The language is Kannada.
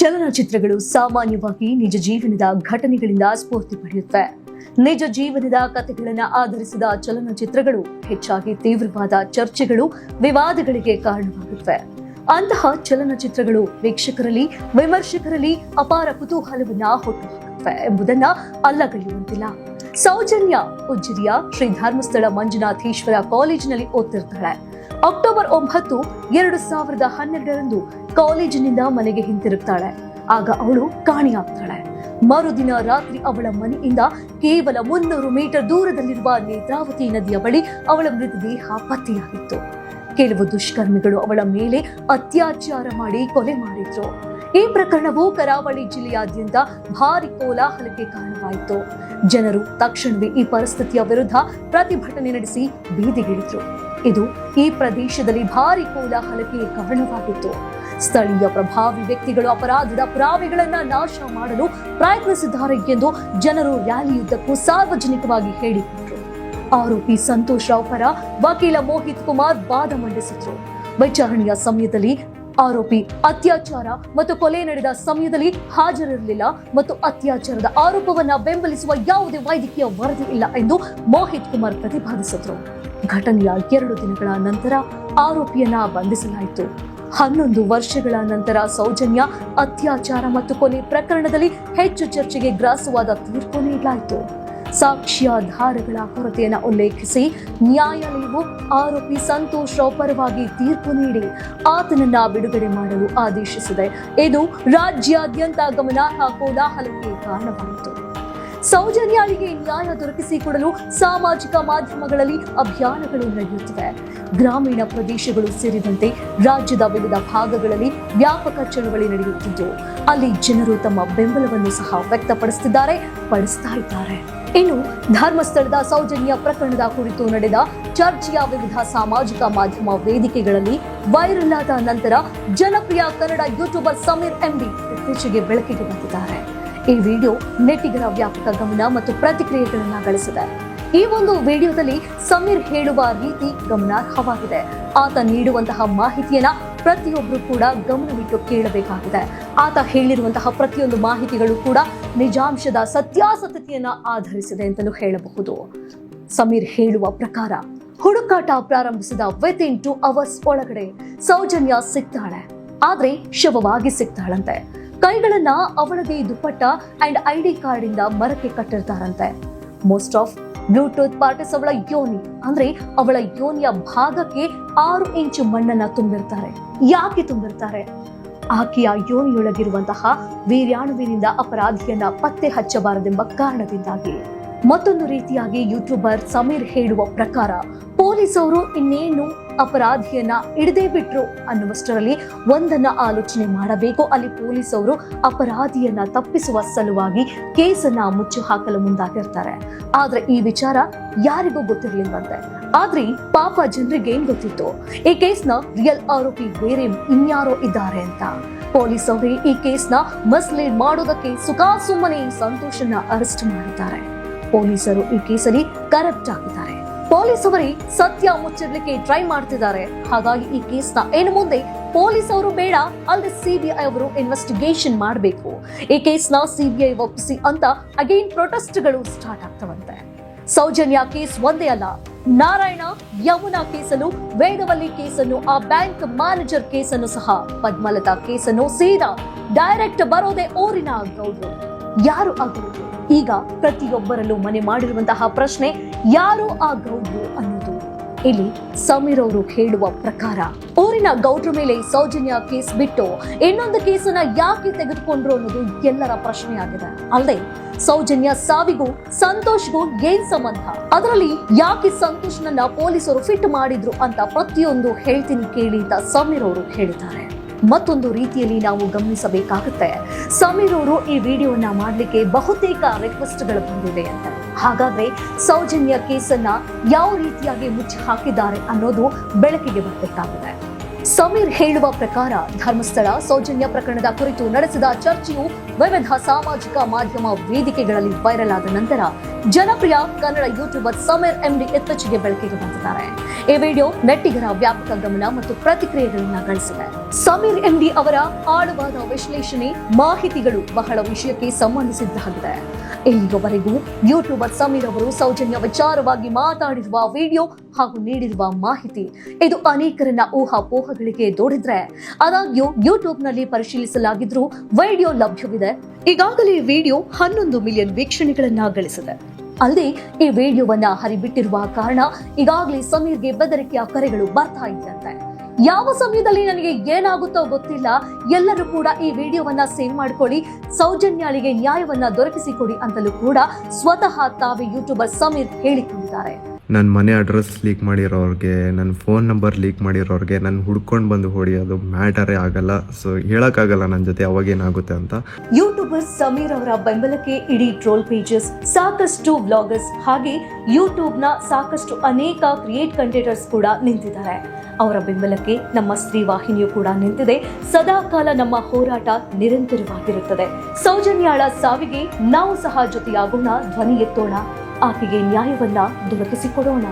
ಚಲನಚಿತ್ರಗಳು ಸಾಮಾನ್ಯವಾಗಿ ನಿಜ ಜೀವನದ ಘಟನೆಗಳಿಂದ ಸ್ಫೂರ್ತಿ ಪಡೆಯುತ್ತವೆ. ನಿಜ ಜೀವನದ ಕಥೆಗಳನ್ನು ಆಧರಿಸಿದ ಚಲನಚಿತ್ರಗಳು ಹೆಚ್ಚಾಗಿ ತೀವ್ರವಾದ ಚರ್ಚೆಗಳು, ವಿವಾದಗಳಿಗೆ ಕಾರಣವಾಗುತ್ತವೆ. ಅಂತಹ ಚಲನಚಿತ್ರಗಳು ವೀಕ್ಷಕರಲ್ಲಿ, ವಿಮರ್ಶಕರಲ್ಲಿ ಅಪಾರ ಕುತೂಹಲವನ್ನ ಹುಟ್ಟುಹಾಕುತ್ತವೆ ಎಂಬುದನ್ನ ಅಲ್ಲಗಳೆಯುವಂತಿಲ್ಲ. ಸೌಜನ್ಯ ಉಜಿರಿಯ ಶ್ರೀ ಧರ್ಮಸ್ಥಳ ಮಂಜುನಾಥೇಶ್ವರ ಕಾಲೇಜಿನಲ್ಲಿ ಓದ್ತಿರ್ತಾಳೆ. ಅಕ್ಟೋಬರ್ 9, 2012 ಕಾಲೇಜಿನಿಂದ ಮನೆಗೆ ಹಿಂತಿರುಗ್ತಾಳೆ. ಆಗ ಅವಳು ಕಾಣೆಯಾಗ್ತಾಳೆ. ಮರುದಿನ ರಾತ್ರಿ ಅವಳ ಮನೆಯಿಂದ ಕೇವಲ 300 ಮೀಟರ್ ದೂರದಲ್ಲಿರುವ ನೇತ್ರಾವತಿ ನದಿಯ ಬಳಿ ಅವಳ ಮೃತದೇಹ ಪತ್ತೆಯಾಗಿತ್ತು. ಕೆಲವು ದುಷ್ಕರ್ಮಿಗಳು ಅವಳ ಮೇಲೆ ಅತ್ಯಾಚಾರ ಮಾಡಿ ಕೊಲೆ ಮಾಡಿದ್ರು. ಈ ಪ್ರಕರಣವು ಕರಾವಳಿ ಜಿಲ್ಲೆಯಾದ್ಯಂತ ಭಾರಿ ಕೋಲಾಹಲಕ್ಕೆ ಕಾರಣವಾಯಿತು. ಜನರು ತಕ್ಷಣವೇ ಈ ಪರಿಸ್ಥಿತಿಯ ವಿರುದ್ಧ ಪ್ರತಿಭಟನೆ ನಡೆಸಿ ಬೀದಿಗಿಳಿದ್ರು. ಇದು ಈ ಪ್ರದೇಶದಲ್ಲಿ ಭಾರಿ ಕೋಲಾಹಲಕ್ಕೆ ಕಾರಣವಾಗಿತ್ತು. ಸ್ಥಳೀಯ ಪ್ರಭಾವಿ ವ್ಯಕ್ತಿಗಳು ಅಪರಾಧದ ಪುರಾವೆಗಳನ್ನ ನಾಶ ಮಾಡಲು ಪ್ರಯತ್ನಿಸಿದ್ದಾರೆ ಎಂದು ಜನರು ರ್ಯಾಲಿಯುದ್ದಕ್ಕೂ ಸಾರ್ವಜನಿಕವಾಗಿ ಹೇಳಿಕೊಂಡರು. ಆರೋಪಿ ಸಂತೋಷ್ ರಾವ್ ಪರ ವಕೀಲ ಮೋಹಿತ್ ಕುಮಾರ್ ವಾದ ಮಂಡಿಸಿದ್ರು. ವಿಚಾರಣೆಯ ಸಮಯದಲ್ಲಿ ಆರೋಪಿ ಅತ್ಯಾಚಾರ ಮತ್ತು ಕೊಲೆ ನಡೆದ ಸಮಯದಲ್ಲಿ ಹಾಜರಿರಲಿಲ್ಲ ಮತ್ತು ಅತ್ಯಾಚಾರದ ಆರೋಪವನ್ನ ಬೆಂಬಲಿಸುವ ಯಾವುದೇ ವೈದ್ಯಕೀಯ ವರದಿ ಇಲ್ಲ ಎಂದು ಮೋಹಿತ್ ಕುಮಾರ್ ಪ್ರತಿಪಾದಿಸಿದ್ರು. ಘಟನೆಯ 2 ದಿನಗಳ ನಂತರ ಆರೋಪಿಯನ್ನ ಬಂಧಿಸಲಾಯಿತು. 11 ವರ್ಷಗಳ ನಂತರ ಸೌಜನ್ಯ ಅತ್ಯಾಚಾರ ಮತ್ತು ಕೊಲೆ ಪ್ರಕರಣದಲ್ಲಿ ಹೆಚ್ಚು ಚರ್ಚೆಗೆ ಗ್ರಾಸವಾದ ತೀರ್ಪು ನೀಡಲಾಯಿತು. ಸಾಕ್ಷ್ಯಾಧಾರಗಳ ಕೊರತೆಯನ್ನು ಉಲ್ಲೇಖಿಸಿ ನ್ಯಾಯಾಲಯವು ಆರೋಪಿ ಸಂತೋಷ್ ರಾವ್ ಪರವಾಗಿ ತೀರ್ಪು ನೀಡಿ ಆತನನ್ನ ಬಿಡುಗಡೆ ಮಾಡಲು ಆದೇಶಿಸಿದೆ. ಇದು ರಾಜ್ಯಾದ್ಯಂತ ಗಮನಾರ್ಹ ಕೋಲಾಹಲಕ್ಕೆ ಕಾರಣವಾಯಿತು. ಸೌಜನ್ಯಳಿಗೆ ನ್ಯಾಯ ದೊರಕಿಸಿಕೊಡಲು ಸಾಮಾಜಿಕ ಮಾಧ್ಯಮಗಳಲ್ಲಿ ಅಭಿಯಾನಗಳು ನಡೆಯುತ್ತಿವೆ. ಗ್ರಾಮೀಣ ಪ್ರದೇಶಗಳು ಸೇರಿದಂತೆ ರಾಜ್ಯದ ವಿವಿಧ ಭಾಗಗಳಲ್ಲಿ ವ್ಯಾಪಕ ಚಳವಳಿ ನಡೆಯುತ್ತಿದ್ದು, ಅಲ್ಲಿ ಜನರು ತಮ್ಮ ಬೆಂಬಲವನ್ನು ಸಹ ವ್ಯಕ್ತಪಡಿಸುತ್ತಾ ಇದ್ದಾರೆ. ಇನ್ನು ಧರ್ಮಸ್ಥಳದ ಸೌಜನ್ಯ ಪ್ರಕರಣದ ಕುರಿತು ನಡೆದ ಚರ್ಚೆಯ ವಿವಿಧ ಸಾಮಾಜಿಕ ಮಾಧ್ಯಮ ವೇದಿಕೆಗಳಲ್ಲಿ ವೈರಲ್ ಆದ ನಂತರ ಜನಪ್ರಿಯ ಕನ್ನಡ ಯೂಟ್ಯೂಬರ್ ಸಮೀರ್ ಎಂಬಿ ಇತ್ತೀಚೆಗೆ ಬೆಳಕಿಗೆ ಬಂದಿದ್ದಾರೆ. ಈ ವಿಡಿಯೋ ನೆಟ್ಟಿಗರ ವ್ಯಾಪಕ ಗಮನ ಮತ್ತು ಪ್ರತಿಕ್ರಿಯೆಗಳನ್ನ ಗಳಿಸಿದೆ. ಈ ಒಂದು ವಿಡಿಯೋದಲ್ಲಿ ಸಮೀರ್ ಹೇಳುವ ರೀತಿ ಗಮನಾರ್ಹವಾಗಿದೆ. ಆತ ನೀಡುವಂತಹ ಮಾಹಿತಿಯನ್ನ ಪ್ರತಿಯೊಬ್ಬರು ಕೂಡ ಗಮನವಿಟ್ಟು ಕೇಳಬೇಕಾಗಿದೆ. ಆತ ಹೇಳಿರುವಂತಹ ಪ್ರತಿಯೊಂದು ಮಾಹಿತಿಗಳು ಕೂಡ ನಿಜಾಂಶದ ಸತ್ಯಾಸತ್ಯತೆಯನ್ನ ಆಧರಿಸಿದೆ ಅಂತಲೂ ಹೇಳಬಹುದು. ಸಮೀರ್ ಹೇಳುವ ಪ್ರಕಾರ ಹುಡುಕಾಟ ಪ್ರಾರಂಭಿಸಿದ ವಿತಿನ್ 2 hours ಒಳಗಡೆ ಸೌಜನ್ಯ ಸಿಗ್ತಾಳೆ. ಆದ್ರೆ ಶವವಾಗಿ ಸಿಗ್ತಾಳಂತೆ. ಕೈಗಳನ್ನ ಅವಳದೇ ದುಪ್ಪಟ್ಟ ಅಂಡ್ ID ಕಾರ್ಡ್ ಇಂದ ಮರಕ್ಕೆ ಕಟ್ಟಿರ್ತಾರಂತೆ. ಮೋಸ್ಟ್ ಆಫ್ ಬ್ಲೂಟೂತ್ ಪಾರ್ಟಿಸ್ ಅವಳ ಯೋನಿ ಅಂದ್ರೆ ಅವಳ ಯೋನಿಯ ಭಾಗಕ್ಕೆ 6 ಇಂಚು ಮಣ್ಣನ್ನ ತುಂಬಿರ್ತಾರೆ. ಯಾಕೆ ತುಂಬಿರ್ತಾರೆ? ಆಕೆಯ ಯೋನಿಯೊಳಗಿರುವಂತಹ ವೀರ್ಯಾಣುವಿನಿಂದ ಅಪರಾಧಿಯನ್ನ ಪತ್ತೆ ಹಚ್ಚಬಾರದೆಂಬ ಕಾರಣದಿಂದಾಗಿ. ಮತ್ತೊಂದು ರೀತಿಯಾಗಿ ಯೂಟ್ಯೂಬರ್ ಸಮೀರ್ ಹೇಳುವ ಪ್ರಕಾರ ಪೊಲೀಸರು ಇನ್ನೇನು ಅಪರಾಧಿಯನ್ನ ಹಿಡಿದೇ ಬಿಟ್ರು ಅನ್ನುವಷ್ಟರಲ್ಲಿ ಒಂದನ್ನ ಆಲೋಚನೆ ಮಾಡಬೇಕು. ಅಲ್ಲಿ ಪೊಲೀಸರು ಅಪರಾಧಿಯನ್ನ ತಪ್ಪಿಸುವ ಸಲುವಾಗಿ ಕೇಸನ್ನ ಮುಚ್ಚಿ ಹಾಕಲು ಮುಂದಾಗಿರ್ತಾರೆ. ಆದ್ರೆ ಈ ವಿಚಾರ ಯಾರಿಗೂ ಗೊತ್ತಿರ್ಲಿಲ್ವಂತೆ. ಆದ್ರೆ ಪಾಪ ಜನರಿಗೆ ಏನ್ ಗೊತ್ತಿತ್ತು, ಈ ಕೇಸ್ನ ರಿಯಲ್ ಆರೋಪಿ ಬೇರೆ ಇನ್ಯಾರೋ ಇದ್ದಾರೆ ಅಂತ. ಪೊಲೀಸರೇ ಈ ಕೇಸ್ನ ಮಿಸ್ಲೀಡ್ ಮಾಡೋದಕ್ಕೆ ಸುಮ್ಮನೆ ಸಂತೋಷನ್ನ ಅರೆಸ್ಟ್ ಮಾಡಿದ್ದಾರೆ. ಪೊಲೀಸರು ಈ ಕೇಸಲ್ಲಿ ಕರಪ್ಟ್ ಆಗಿದ್ದಾರೆ. ಪೊಲೀಸರೇ ಸತ್ಯ ಮುಚ್ಚಿಡ್ಲಿಕ್ಕೆ ಟ್ರೈ ಮಾಡ್ತಿದ್ದಾರೆ. ಹಾಗಾಗಿ ಈ ಕೇಸ್ನ ಇನ್ನು ಮುಂದೆ ಪೊಲೀಸರು ಬೇಡ, ಅಲ್ಲಿ CBI ಅವರು ಇನ್ವೆಸ್ಟಿಗೇಷನ್ ಮಾಡಬೇಕು. ಈ ಕೇಸ್ನ CBI ಒಪ್ಪಿಸಿ ಅಂತ ಅಗೇನ್ ಪ್ರೊಟೆಸ್ಟ್ಗಳು ಸ್ಟಾರ್ಟ್ ಆಗ್ತವಂತೆ. ಸೌಜನ್ಯ ಕೇಸ್ ಒಂದೇ ಅಲ್ಲ, ನಾರಾಯಣ ಯಮುನಾ ಕೇಸನ್ನು, ವೇದವಲ್ಲಿ ಕೇಸನ್ನು, ಆ ಬ್ಯಾಂಕ್ ಮ್ಯಾನೇಜರ್ ಕೇಸನ್ನು ಸಹ, ಪದ್ಮಲತಾ ಕೇಸನ್ನು ಸೀದಾ ಡೈರೆಕ್ಟ್ ಬರೋದೇ ಊರಿನ ಗೌಡ್ರು. ಯಾರು ಆ ಗೌಡ್ರು? ಈಗ ಪ್ರತಿಯೊಬ್ಬರಲ್ಲೂ ಮನೆ ಮಾಡಿರುವಂತಹ ಪ್ರಶ್ನೆ, ಯಾರು ಆ ಗೌಡ್ರು ಅನ್ನೋದು. ಇಲ್ಲಿ ಸಮೀರ್ ಅವರು ಹೇಳುವ ಪ್ರಕಾರ ಊರಿನ ಗೌಡ್ರ ಮೇಲೆ ಸೌಜನ್ಯ ಕೇಸ್ ಬಿಟ್ಟು ಇನ್ನೊಂದು ಕೇಸನ್ನ ಯಾಕೆ ತೆಗೆದುಕೊಂಡ್ರು ಅನ್ನೋದು ಎಲ್ಲರ ಪ್ರಶ್ನೆಯಾಗಿದೆ. ಅಲ್ಲದೆ ಸೌಜನ್ಯ ಸಾವಿಗೂ ಸಂತೋಷ್ಗೂ ಏನ್ ಸಂಬಂಧ? ಅದರಲ್ಲಿ ಯಾಕೆ ಸಂತೋಷ್ನನ್ನ ಪೊಲೀಸರು ಫಿಟ್ ಮಾಡಿದ್ರು ಅಂತ ಪ್ರತಿಯೊಂದು ಹೇಳ್ತೀನಿ ಕೇಳಿ ಅಂತ ಸಮೀರ್ ಅವರು ಹೇಳಿದ್ದಾರೆ. ಮತ್ತೊಂದು ರೀತಿಯಲ್ಲಿ ನಾವು ಗಮನಿಸಬೇಕಾಗುತ್ತೆ, ಸಮೀರ್ ಅವರು ಈ ವಿಡಿಯೋನ ಮಾಡ್ಲಿಕ್ಕೆ ಬಹುತೇಕ ರಿಕ್ವೆಸ್ಟ್ಗಳು ಬಂದಿವೆ ಅಂತ. ಹಾಗಾದ್ರೆ ಸೌಜನ್ಯ ಕೇಸನ್ನ ಯಾವ ರೀತಿಯಾಗಿ ಮುಚ್ಚಿ ಹಾಕಿದ್ದಾರೆ ಅನ್ನೋದು ಬೆಳಕಿಗೆ ಬರಬೇಕಾಗಿದೆ. ಸಮೀರ್ ಹೇಳುವ ಪ್ರಕಾರ ಧರ್ಮಸ್ಥಳ ಸೌಜನ್ಯ ಪ್ರಕರಣದ ಕುರಿತು ನಡೆಸಿದ ಚರ್ಚೆಯು ವಿವಿಧ ಸಾಮಾಜಿಕ ಮಾಧ್ಯಮ ವೇದಿಕೆಗಳಲ್ಲಿ ವೈರಲ್ ಆದ ನಂತರ ಜನಪ್ರಿಯ ಕನ್ನಡ ಯೂಟ್ಯೂಬರ್ ಸಮೀರ್ ಎಂಡಿ ಇತ್ತೀಚೆಗೆ ಬೆಳಕಿಗೆ ಬಂದಿದ್ದಾರೆ. ಈ ವಿಡಿಯೋ ನೆಟ್ಟಿಗರ ವ್ಯಾಪಕ ಗಮನ ಮತ್ತು ಪ್ರತಿಕ್ರಿಯೆಗಳನ್ನ ಗಳಿಸಿದೆ. ಸಮೀರ್ ಎಂಡಿ ಅವರ ಆಳವಾದ ವಿಶ್ಲೇಷಣೆ ಮಾಹಿತಿಗಳು ಬಹಳ ವಿಷಯಕ್ಕೆ ಸಂಬಂಧಿಸಿದ್ದಾಗಿದೆ. ಇಲ್ಲಿಯವರೆಗೂ ಯೂಟ್ಯೂಬರ್ ಸಮೀರ್ ಅವರು ಸೌಜನ್ಯ ವಿಚಾರವಾಗಿ ಮಾತಾಡಿರುವ ವಿಡಿಯೋ ಹಾಗೂ ನೀಡಿರುವ ಮಾಹಿತಿ ಇದು ಅನೇಕರನ್ನ ಊಹಾಪೋಹಗಳಿಗೆ ದೂಡಿದ್ರೆ, ಆದಾಗ್ಯೂ ಯೂಟ್ಯೂಬ್ನಲ್ಲಿ ಪರಿಶೀಲಿಸಲಾಗಿದ್ರೂ ವಿಡಿಯೋ ಲಭ್ಯವಿದೆ. ಈಗಾಗಲೇ ವಿಡಿಯೋ 11 ಮಿಲಿಯನ್ ವೀಕ್ಷಣೆಗಳನ್ನ ಗಳಿಸಿದೆ. ಅಲ್ಲದೆ ಈ ವಿಡಿಯೋವನ್ನ ಹರಿಬಿಟ್ಟಿರುವ ಕಾರಣ ಈಗಾಗಲೇ ಸಮೀರ್ಗೆ ಬೆದರಿಕೆಯ ಕರೆಗಳು ಬರ್ತಾ ಇದೆಯಂತೆ. ಯಾವ ಸಮಯದಲ್ಲಿ ನನಗೆ ಏನಾಗುತ್ತೋ ಗೊತ್ತಿಲ್ಲ, ಎಲ್ಲರೂ ಕೂಡ ಈ ವಿಡಿಯೋವನ್ನ ಸೇವ್ ಮಾಡ್ಕೊಳ್ಳಿ, ಸೌಜನ್ಯಾಳಿಗೆ ನ್ಯಾಯವನ್ನ ದೊರಕಿಸಿಕೊಡಿ ಅಂತಲೂ ಕೂಡ ಸ್ವತಃ ತಾವೇ ಯೂಟ್ಯೂಬರ್ ಸಮೀರ್ ಹೇಳಿಕೊಂಡಿದ್ದಾರೆ. ನನ್ನ ಮನೆ ಅಡ್ರೆಸ್ ಲೀಕ್ ಮಾಡಿರೋರಿಗೆ, ನನ್ನ ಫೋನ್ ನಂಬರ್ ಲೀಕ್ ಮಾಡಿರೋರಿಗೆ ನಾನು ಹುಡ್ಕೊಂಡು ಬಂದು ಹೊಡಿಯೋದು ಮ್ಯಾಟರೇ ಆಗಲ್ಲ. ಸೊ ಹೇಳಕ್ಕಾಗಲ್ಲ ನನ್ನ ಜೊತೆ ಅವಾಗೇನಾಗುತ್ತೆ ಅಂತ. ಯೂಟ್ಯೂಬರ್ ಸಮೀರ್ ಅವರ ಬೆಂಬಲಕ್ಕೆ ಇಡೀ ಟ್ರೋಲ್ ಪೇಜಸ್, ಸಾಕಷ್ಟು ವ್ಲಾಗರ್ಸ್ ಹಾಗೆ ಯೂಟ್ಯೂಬ್ನ ಸಾಕಷ್ಟು ಅನೇಕ ಕ್ರಿಯೇಟ್ ಕಂಟೆಂಟರ್ಸ್ ಕೂಡ ನಿಂತಿದ್ದಾರೆ. ಅವರ ಬೆಂಬಲಕ್ಕೆ ನಮ್ಮ ಸ್ತ್ರೀ ವಾಹಿನಿಯು ಕೂಡ ನಿಂತಿದೆ. ಸದಾಕಾಲ ನಮ್ಮ ಹೋರಾಟ ನಿರಂತರವಾಗಿರುತ್ತದೆ. ಸೌಜನ್ಯಾಳ ಸಾವಿಗೆ ನಾವು ಸಹ ಜೊತೆಯಾಗೋಣ, ಧ್ವನಿ ಎತ್ತೋಣ, ಆಕೆಗೆ ನ್ಯಾಯವನ್ನ ದೊರಕಿಸಿಕೊಡೋಣ.